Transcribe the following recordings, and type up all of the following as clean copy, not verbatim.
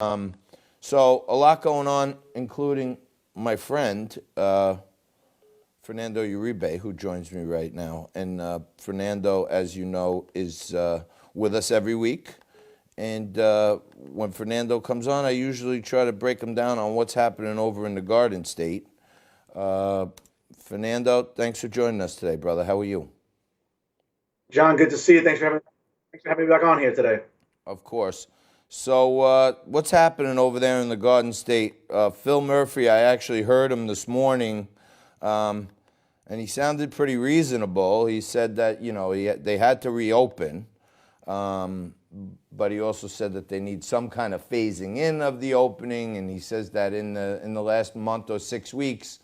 So a lot going on, including my friend Fernando Uribe, who joins me right now. And Fernando, as you know, is with us every week. And when Fernando comes on, I usually try to break him down on what's happening over in the Garden State. Fernando, thanks for joining us today, brother. How are you? John, good to see you. Thanks for having me back on here today. Of course. So what's happening over there in the Garden State? Phil Murphy, I actually heard him this morning, and he sounded pretty reasonable. He said that, they had to reopen, but he also said that they need some kind of phasing in of the opening, and he says that in the last month or 6 weeks,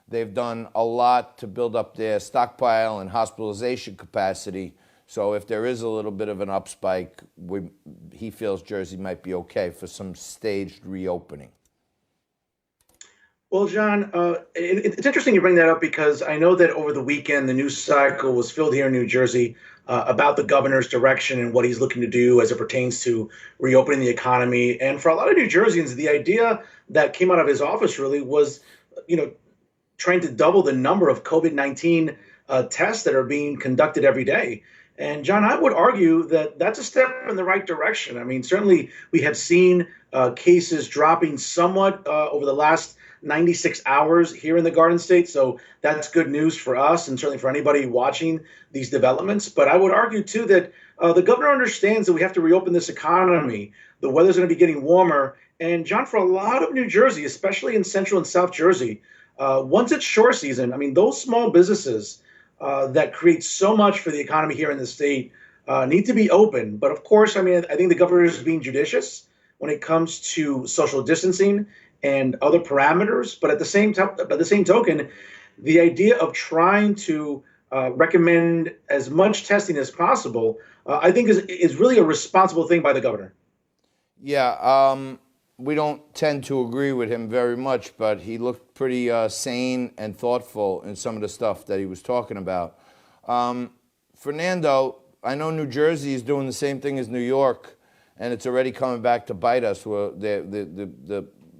they've done a lot to build up their stockpile and hospitalization capacity. So if there is a little bit of an upspike, he feels Jersey might be okay for some staged reopening. Well, John, it's interesting you bring that up because I know that over the weekend the news cycle was filled here in New Jersey about the governor's direction and what he's looking to do as it pertains to reopening the economy. And for a lot of New Jerseyans, the idea that came out of his office really was, trying to double the number of COVID-19 tests that are being conducted every day. And John, I would argue that that's a step in the right direction. I mean, certainly we have seen cases dropping somewhat over the last 96 hours here in the Garden State. So that's good news for us and certainly for anybody watching these developments. But I would argue, too, that the governor understands that we have to reopen this economy. The weather's going to be getting warmer. And John, for a lot of New Jersey, especially in Central and South Jersey, once it's shore season, I mean, those small businesses that create so much for the economy here in the state need to be open. But of course, I mean, I think the governor is being judicious when it comes to social distancing and other parameters. But at the same token, the idea of trying to recommend as much testing as possible, I think is really a responsible thing by the governor. Yeah, we don't tend to agree with him very much, but he looked pretty sane and thoughtful in some of the stuff that he was talking about. Fernando, I know New Jersey is doing the same thing as New York, and it's already coming back to bite us. Where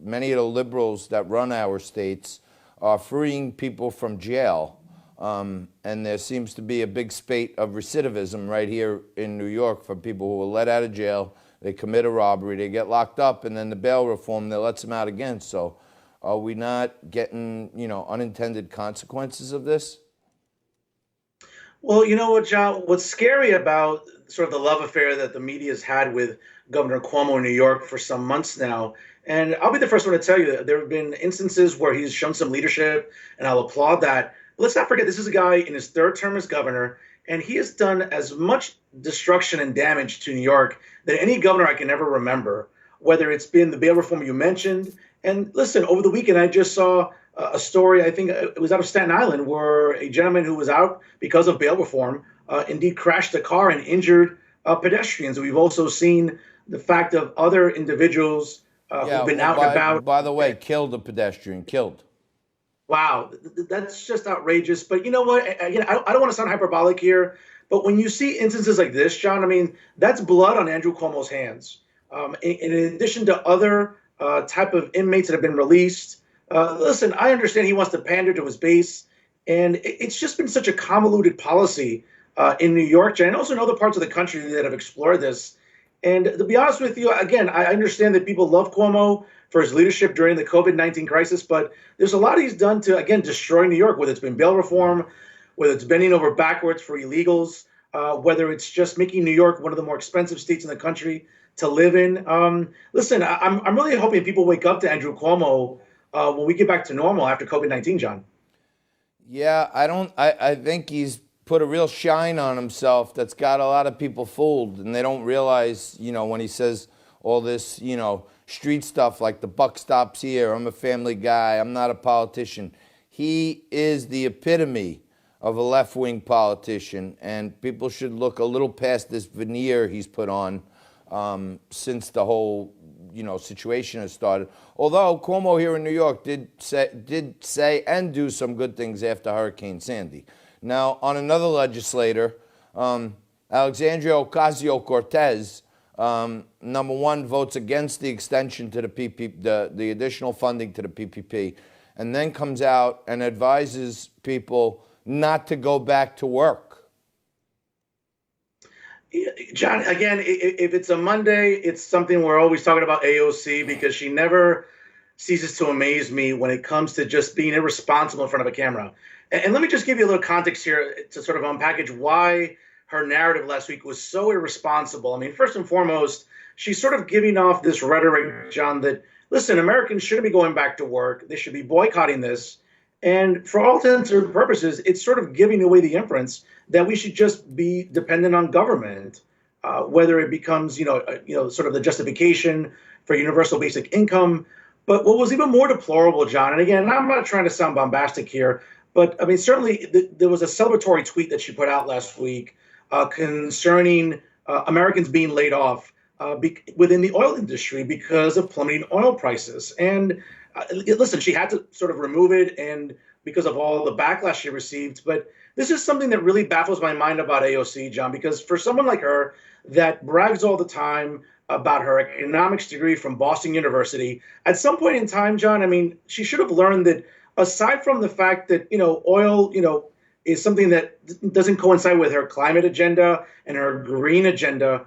many of the liberals that run our states are freeing people from jail, and there seems to be a big spate of recidivism right here in New York for people who were let out of jail. They commit a robbery, they get locked up, and then the bail reform that lets them out again. So are we not getting, unintended consequences of this? Well, you know what, John? What's scary about sort of the love affair that the media has had with Governor Cuomo in New York for some months now, and I'll be the first one to tell you that there have been instances where he's shown some leadership, and I'll applaud that. But let's not forget, this is a guy in his third term as governor, and he has done as much destruction and damage to New York than any governor I can ever remember, whether it's been the bail reform you mentioned. And listen, over the weekend, I just saw a story, I think it was out of Staten Island, where a gentleman who was out because of bail reform indeed crashed a car and injured pedestrians. We've also seen the fact of other individuals Yeah, who've been well, out and about. by the way, killed a pedestrian, killed. Wow, that's just outrageous. But you know what? Again, I don't want to sound hyperbolic here, but when you see instances like this, John, I mean, that's blood on Andrew Cuomo's hands. In addition to other type of inmates that have been released, listen, I understand he wants to pander to his base, and it's just been such a convoluted policy in New York, and also in other parts of the country that have explored this. And to be honest with you, again, I understand that people love Cuomo for his leadership during the COVID-19 crisis, but there's a lot he's done to, again, destroy New York, whether it's been bail reform, whether it's bending over backwards for illegals, whether it's just making New York one of the more expensive states in the country to live in. Listen, I'm really hoping people wake up to Andrew Cuomo when we get back to normal after COVID-19, John. Yeah, I don't. I think he's put a real shine on himself that's got a lot of people fooled, and they don't realize, when he says all this, street stuff like the buck stops here. I'm a family guy. I'm not a politician. He is the epitome of a left-wing politician, and people should look a little past this veneer he's put on since the whole situation has started. Although Cuomo here in New York did say and do some good things after Hurricane Sandy. Now, on another legislator, Alexandria Ocasio-Cortez, number one, votes against the extension to the the additional funding to the PPP, and then comes out and advises people not to go back to work. John, again, if it's a Monday, it's something we're always talking about AOC because she never ceases to amaze me when it comes to just being irresponsible in front of a camera. And let me just give you a little context here to sort of unpackage why her narrative last week was so irresponsible. I mean, first and foremost, she's sort of giving off this rhetoric, John, that, listen, Americans shouldn't be going back to work. They should be boycotting this. And for all intents and purposes, it's sort of giving away the inference that we should just be dependent on government, whether it becomes, sort of the justification for universal basic income. But what was even more deplorable, John, and again, I'm not trying to sound bombastic here, but I mean, certainly there was a celebratory tweet that she put out last week concerning Americans being laid off within the oil industry because of plummeting oil prices. And listen, she had to sort of remove it and because of all the backlash she received. But this is something that really baffles my mind about AOC, John, because for someone like her that brags all the time about her economics degree from Boston University, at some point in time, John, I mean, she should have learned that aside from the fact that, oil, is something that doesn't coincide with her climate agenda and her green agenda,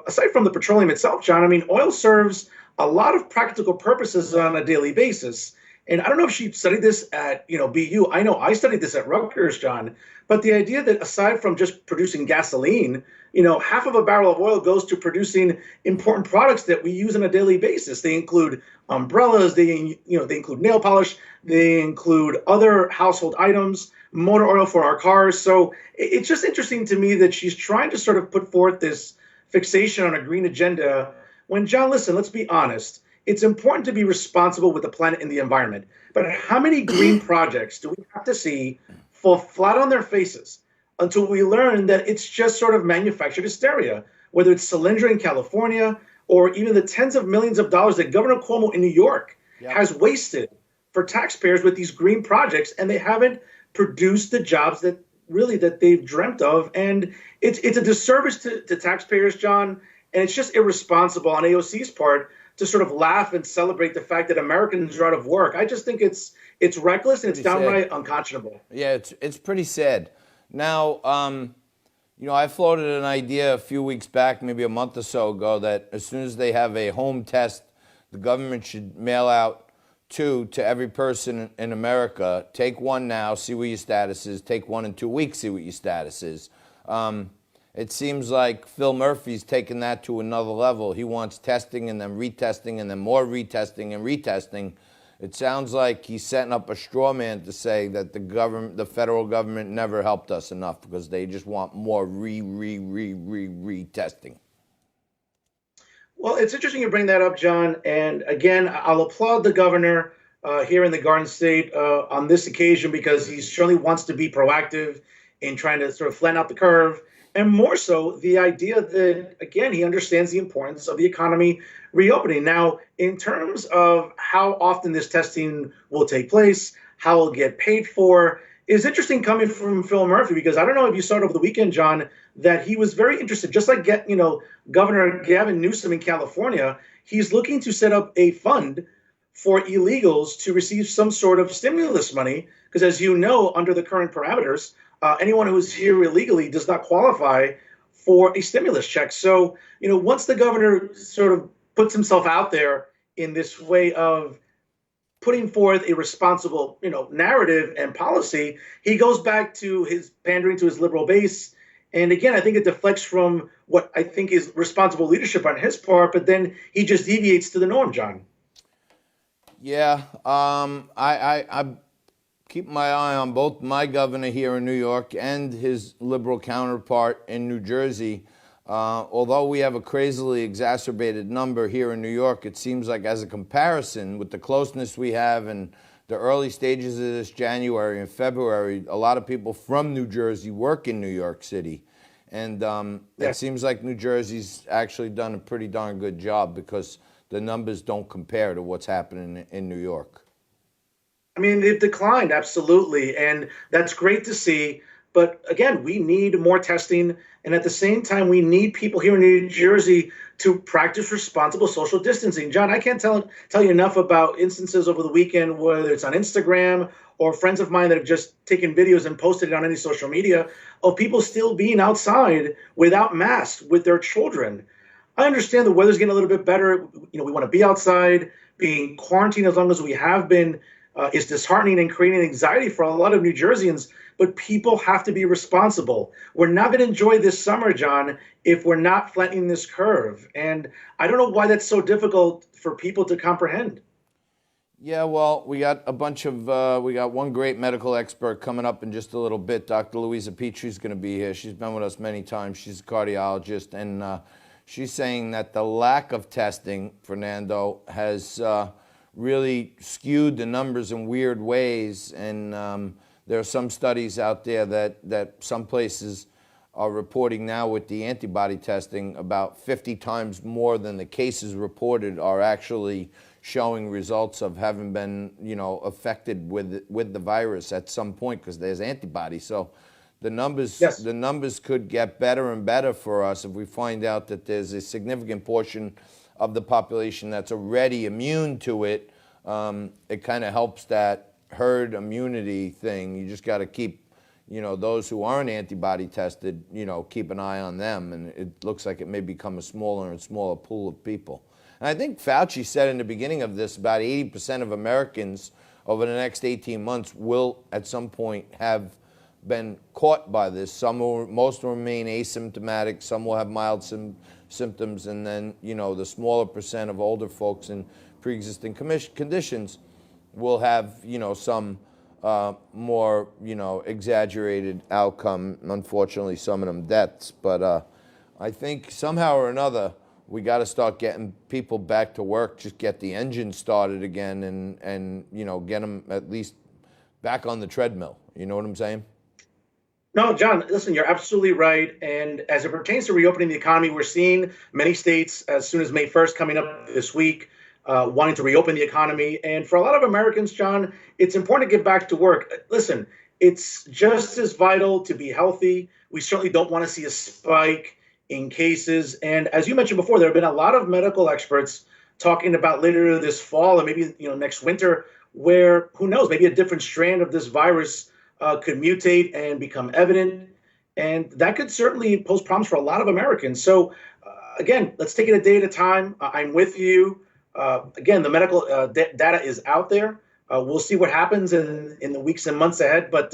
aside from the petroleum itself, John, I mean, oil serves a lot of practical purposes on a daily basis. And I don't know if she studied this at, BU. I know I studied this at Rutgers, John. But the idea that aside from just producing gasoline, half of a barrel of oil goes to producing important products that we use on a daily basis. They include umbrellas, they include nail polish, they include other household items, motor oil for our cars. So it's just interesting to me that she's trying to sort of put forth this fixation on a green agenda when, John, listen, let's be honest. It's important to be responsible with the planet and the environment. But how many green projects do we have to see fall flat on their faces until we learn that it's just sort of manufactured hysteria, whether it's Solyndra in California or even the tens of millions of dollars that Governor Cuomo in New York has wasted for taxpayers with these green projects, and they haven't produced the jobs that they've dreamt of. And it's a disservice to taxpayers, John, and it's just irresponsible on AOC's part to sort of laugh and celebrate the fact that Americans are out of work. I just think it's reckless and it's downright unconscionable. Yeah, it's pretty sad. Now, I floated an idea a few weeks back, maybe a month or so ago, that as soon as they have a home test, the government should mail out two to every person in America. Take one now, see what your status is. Take one in 2 weeks, see what your status is. It seems like Phil Murphy's taken that to another level. He wants testing and then retesting and then more retesting and retesting. It sounds like he's setting up a straw man to say that the federal government never helped us enough because they just want more retesting. Well, it's interesting you bring that up, John. And again, I'll applaud the governor here in the Garden State on this occasion because he certainly wants to be proactive in trying to sort of flatten out the curve. And more so, the idea that, again, he understands the importance of the economy reopening. Now, in terms of how often this testing will take place, how it'll get paid for, is interesting coming from Phil Murphy, because I don't know if you saw it over the weekend, John, that he was very interested, just like Governor Gavin Newsom in California, he's looking to set up a fund for illegals to receive some sort of stimulus money, because as you know, under the current parameters, anyone who's here illegally does not qualify for a stimulus check. So, once the governor sort of puts himself out there in this way of putting forth a responsible, narrative and policy, he goes back to his pandering to his liberal base. And again, I think it deflects from what I think is responsible leadership on his part, but then he just deviates to the norm, John. Yeah, I keep my eye on both my governor here in New York and his liberal counterpart in New Jersey. Although we have a crazily exacerbated number here in New York, it seems like as a comparison with the closeness we have in the early stages of this January and February, a lot of people from New Jersey work in New York City. And it seems like New Jersey's actually done a pretty darn good job because the numbers don't compare to what's happening in New York. I mean, they've declined, absolutely. And that's great to see. But again, we need more testing. And at the same time, we need people here in New Jersey to practice responsible social distancing. John, I can't tell you enough about instances over the weekend, whether it's on Instagram or friends of mine that have just taken videos and posted it on any social media of people still being outside without masks with their children. I understand the weather's getting a little bit better. We want to be outside. Being quarantined as long as we have been is disheartening and creating anxiety for a lot of New Jerseyans. But people have to be responsible. We're not going to enjoy this summer, John, if we're not flattening this curve. And I don't know why that's so difficult for people to comprehend. Yeah, well, we got we got one great medical expert coming up in just a little bit. Dr. Louisa Petrie's going to be here. She's been with us many times. She's a cardiologist, and she's saying that the lack of testing, Fernando, has really skewed the numbers in weird ways. And there are some studies out there that some places are reporting now with the antibody testing about 50 times more than the cases reported are actually showing results of having been, affected with the virus at some point because there's antibodies. So the numbers Yes. the numbers could get better and better for us if we find out that there's a significant portion of the population that's already immune to it. It kind of helps that herd immunity thing. You just got to keep, those who aren't antibody tested, keep an eye on them. And it looks like it may become a smaller and smaller pool of people. And I think Fauci said in the beginning of this, about 80% of Americans over the next 18 months will at some point have been caught by this. Most will remain asymptomatic. Some will have mild symptoms. And then, the smaller percent of older folks in pre-existing conditions will have, some more, exaggerated outcome. Unfortunately, some of them deaths. But I think somehow or another, we got to start getting people back to work, just get the engine started again and get them at least back on the treadmill. You know what I'm saying? No, John, listen, you're absolutely right. And as it pertains to reopening the economy, we're seeing many states as soon as May 1st coming up this week wanting to reopen the economy. And for a lot of Americans, John, it's important to get back to work. Listen, it's just as vital to be healthy. We certainly don't want to see a spike in cases. And as you mentioned before, there have been a lot of medical experts talking about later this fall and maybe next winter, where who knows, maybe a different strand of this virus could mutate and become evident. And that could certainly pose problems for a lot of Americans. So again, let's take it a day at a time. I'm with you. Again, the medical data is out there. We'll see what happens in the weeks and months ahead. But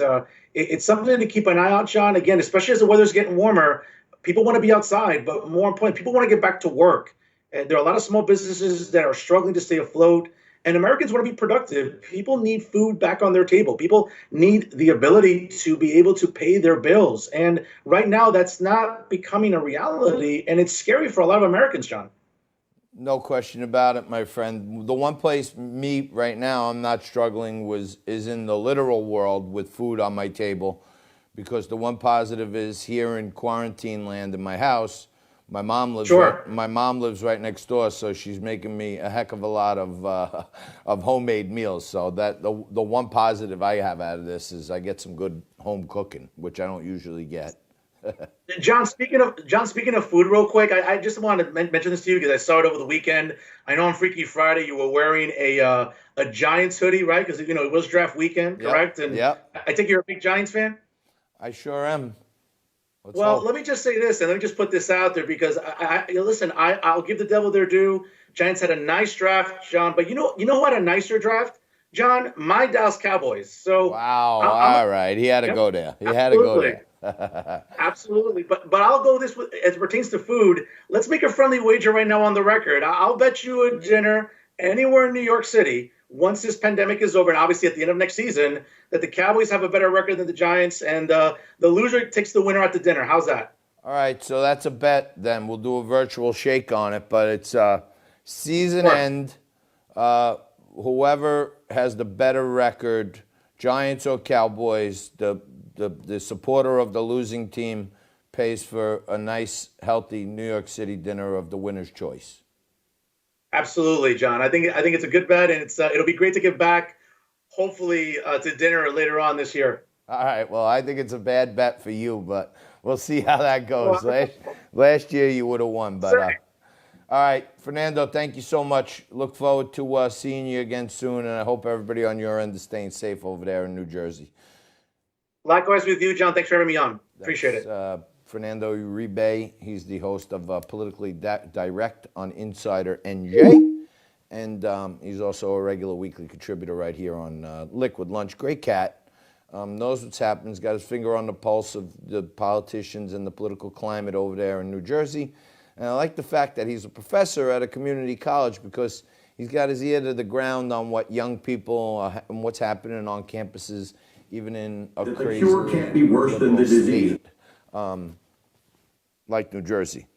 it's something to keep an eye out, John. Again, especially as the weather's getting warmer, people want to be outside. But more important, people want to get back to work. And there are a lot of small businesses that are struggling to stay afloat. And Americans want to be productive. People need food back on their table. People need the ability to be able to pay their bills. And right now, that's not becoming a reality. And it's scary for a lot of Americans, John. No question about it, my friend. The one place right now I'm not struggling is in the literal world with food on my table, because the one positive is here in quarantine land in my house, my mom lives right next door, so she's making me a heck of a lot of homemade meals. So that the one positive I have out of this is I get some good home cooking, which I don't usually get. John, speaking of food, real quick, I just wanted to mention this to you because I saw it over the weekend. I know on Freaky Friday you were wearing a Giants hoodie, right? Because it was draft weekend, correct? Yep. And Yep. I think you're a big Giants fan. I sure am. Well, let me just say this, and let me just put this out there because listen, I'll give the devil their due. Giants had a nice draft, John, but you know who had a nicer draft, John? My Dallas Cowboys. So wow, all right, he had to go there. He had to go there. Absolutely, but I'll go this with, as it pertains to food. Let's make a friendly wager right now on the record. I'll bet you a dinner anywhere in New York City once this pandemic is over, and obviously at the end of next season, that the Cowboys have a better record than the Giants, and the loser takes the winner at the dinner. How's that? All right, so that's a bet. Then we'll do a virtual shake on it, but it's season end. Whoever has the better record, Giants or Cowboys, the supporter of the losing team pays for a nice, healthy New York City dinner of the winner's choice. Absolutely, John. I think it's a good bet, and it'll be great to give back, hopefully, to dinner later on this year. All right. Well, I think it's a bad bet for you, but we'll see how that goes. Well, Last year you would have won, but sir, all right, Fernando. Thank you so much. Look forward to seeing you again soon, and I hope everybody on your end is staying safe over there in New Jersey. likewise with you, John. Thanks for having me on. Appreciate That's it. Fernando Uribe. He's the host of Politically Direct on Insider NJ. And he's also a regular weekly contributor right here on Liquid Lunch. Great cat. Knows what's happening. He's got his finger on the pulse of the politicians and the political climate over there in New Jersey. And I like the fact that he's a professor at a community college because he's got his ear to the ground on what young people and what's happening on campuses, even in a crazy the cure can't be worse than the liberal disease. state like New Jersey.